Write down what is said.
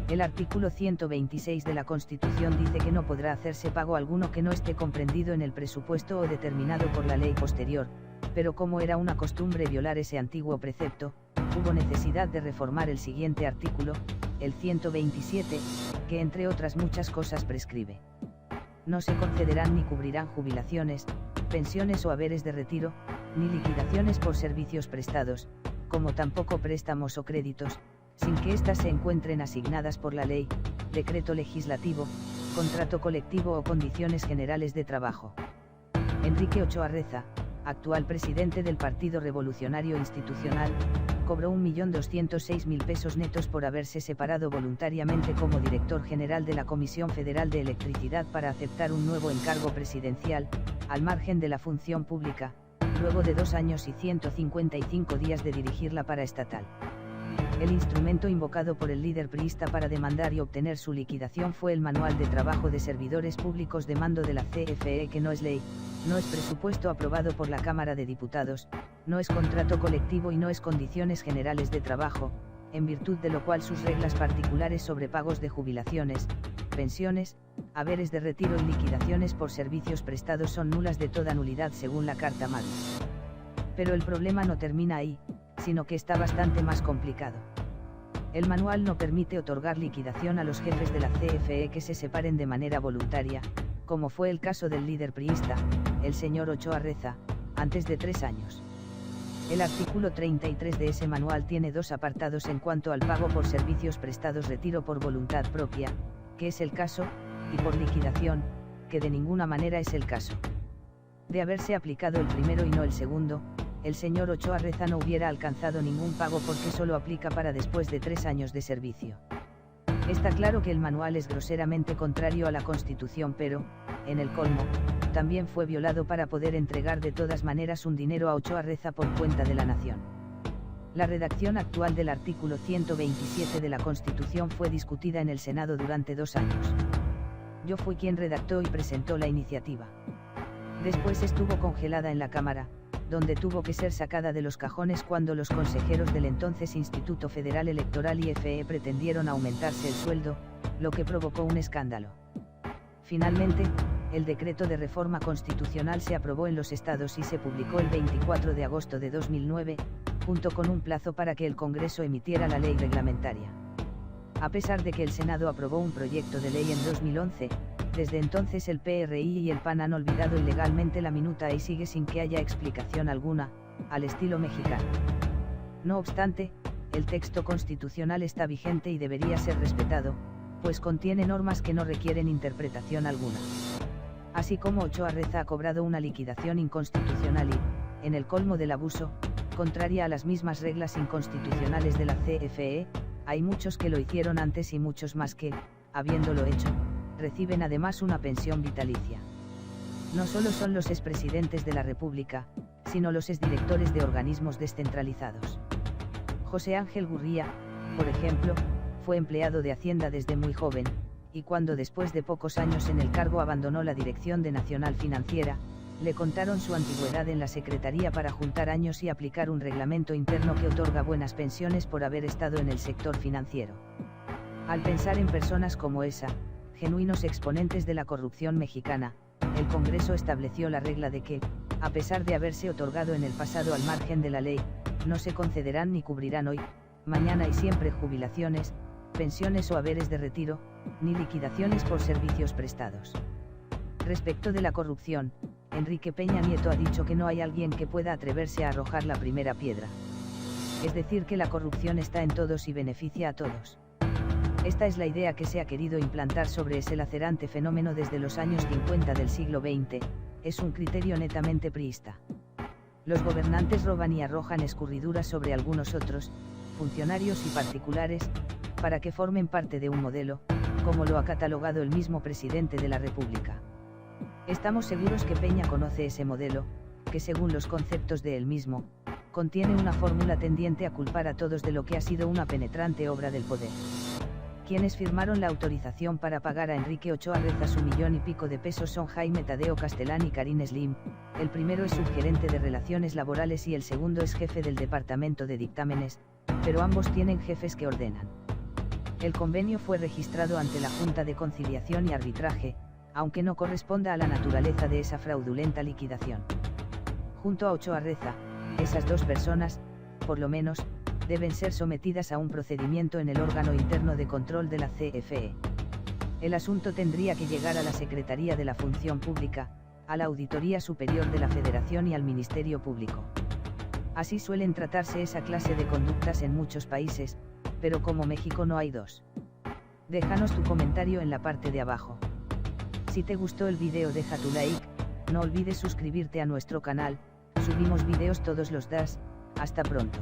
El artículo 126 de la Constitución dice que no podrá hacerse pago alguno que no esté comprendido en el presupuesto o determinado por la ley posterior, pero como era una costumbre violar ese antiguo precepto, hubo necesidad de reformar el siguiente artículo, el 127, que entre otras muchas cosas prescribe: no se concederán ni cubrirán jubilaciones, pensiones o haberes de retiro, ni liquidaciones por servicios prestados, como tampoco préstamos o créditos, sin que éstas se encuentren asignadas por la ley, decreto legislativo, contrato colectivo o condiciones generales de trabajo. Enrique Ochoa Reza, actual presidente del Partido Revolucionario Institucional, cobró 1.206.000 pesos netos por haberse separado voluntariamente como director general de la Comisión Federal de Electricidad para aceptar un nuevo encargo presidencial, al margen de la función pública, luego de 2 años y 155 días de dirigir la paraestatal. El instrumento invocado por el líder priista para demandar y obtener su liquidación fue el Manual de Trabajo de Servidores Públicos de Mando de la CFE, que no es ley, no es presupuesto aprobado por la Cámara de Diputados, no es contrato colectivo y no es condiciones generales de trabajo, en virtud de lo cual sus reglas particulares sobre pagos de jubilaciones, pensiones, haberes de retiro y liquidaciones por servicios prestados son nulas de toda nulidad según la Carta Magna. Pero el problema no termina ahí, sino que está bastante más complicado. El manual no permite otorgar liquidación a los jefes de la CFE que se separen de manera voluntaria, como fue el caso del líder priista, el señor Ochoa Reza, antes de 3 años. El artículo 33 de ese manual tiene 2 apartados en cuanto al pago por servicios prestados, retiro por voluntad propia, que es el caso, y por liquidación, que de ninguna manera es el caso. De haberse aplicado el primero y no el segundo, el señor Ochoa Reza no hubiera alcanzado ningún pago porque solo aplica para después de 3 años de servicio. Está claro que el manual es groseramente contrario a la Constitución, pero, en el colmo, también fue violado para poder entregar de todas maneras un dinero a Ochoa Reza por cuenta de la nación. La redacción actual del artículo 127 de la Constitución fue discutida en el Senado durante 2 años. Yo fui quien redactó y presentó la iniciativa. Después estuvo congelada en la Cámara, donde tuvo que ser sacada de los cajones cuando los consejeros del entonces Instituto Federal Electoral IFE pretendieron aumentarse el sueldo, lo que provocó un escándalo. Finalmente, el decreto de reforma constitucional se aprobó en los estados y se publicó el 24 de agosto de 2009, junto con un plazo para que el Congreso emitiera la ley reglamentaria. A pesar de que el Senado aprobó un proyecto de ley en 2011, desde entonces el PRI y el PAN han olvidado ilegalmente la minuta y sigue sin que haya explicación alguna, al estilo mexicano. No obstante, el texto constitucional está vigente y debería ser respetado, pues contiene normas que no requieren interpretación alguna. Así como Ochoa Reza ha cobrado una liquidación inconstitucional y, en el colmo del abuso, contraria a las mismas reglas inconstitucionales de la CFE, hay muchos que lo hicieron antes y muchos más que, habiéndolo hecho, reciben además una pensión vitalicia. No solo son los expresidentes de la República, sino los exdirectores de organismos descentralizados. José Ángel Gurría, por ejemplo, fue empleado de Hacienda desde muy joven, y cuando después de pocos años en el cargo abandonó la dirección de Nacional Financiera, le contaron su antigüedad en la Secretaría para juntar años y aplicar un reglamento interno que otorga buenas pensiones por haber estado en el sector financiero. Al pensar en personas como esa, genuinos exponentes de la corrupción mexicana, el Congreso estableció la regla de que, a pesar de haberse otorgado en el pasado al margen de la ley, no se concederán ni cubrirán hoy, mañana y siempre jubilaciones, pensiones o haberes de retiro, ni liquidaciones por servicios prestados. Respecto de la corrupción, Enrique Peña Nieto ha dicho que no hay alguien que pueda atreverse a arrojar la primera piedra. Es decir, que la corrupción está en todos y beneficia a todos. Esta es la idea que se ha querido implantar sobre ese lacerante fenómeno desde los años 50 del siglo XX, es un criterio netamente priista. Los gobernantes roban y arrojan escurriduras sobre algunos otros, funcionarios y particulares, para que formen parte de un modelo, como lo ha catalogado el mismo presidente de la República. Estamos seguros que Peña conoce ese modelo, que según los conceptos de él mismo, contiene una fórmula tendiente a culpar a todos de lo que ha sido una penetrante obra del poder. Quienes firmaron la autorización para pagar a Enrique Ochoa Reza su $1 y pico de pesos son Jaime Tadeo Castelán y Karine Slim, el primero es subgerente de Relaciones Laborales y el segundo es jefe del Departamento de Dictámenes, pero ambos tienen jefes que ordenan. El convenio fue registrado ante la Junta de Conciliación y Arbitraje, aunque no corresponda a la naturaleza de esa fraudulenta liquidación. Junto a Ochoa Reza, esas dos personas, por lo menos, deben ser sometidas a un procedimiento en el órgano interno de control de la CFE. El asunto tendría que llegar a la Secretaría de la Función Pública, a la Auditoría Superior de la Federación y al Ministerio Público. Así suelen tratarse esa clase de conductas en muchos países, pero como México no hay dos. Déjanos tu comentario en la parte de abajo. Si te gustó el vídeo deja tu like, no olvides suscribirte a nuestro canal, subimos vídeos todos los días. Hasta pronto.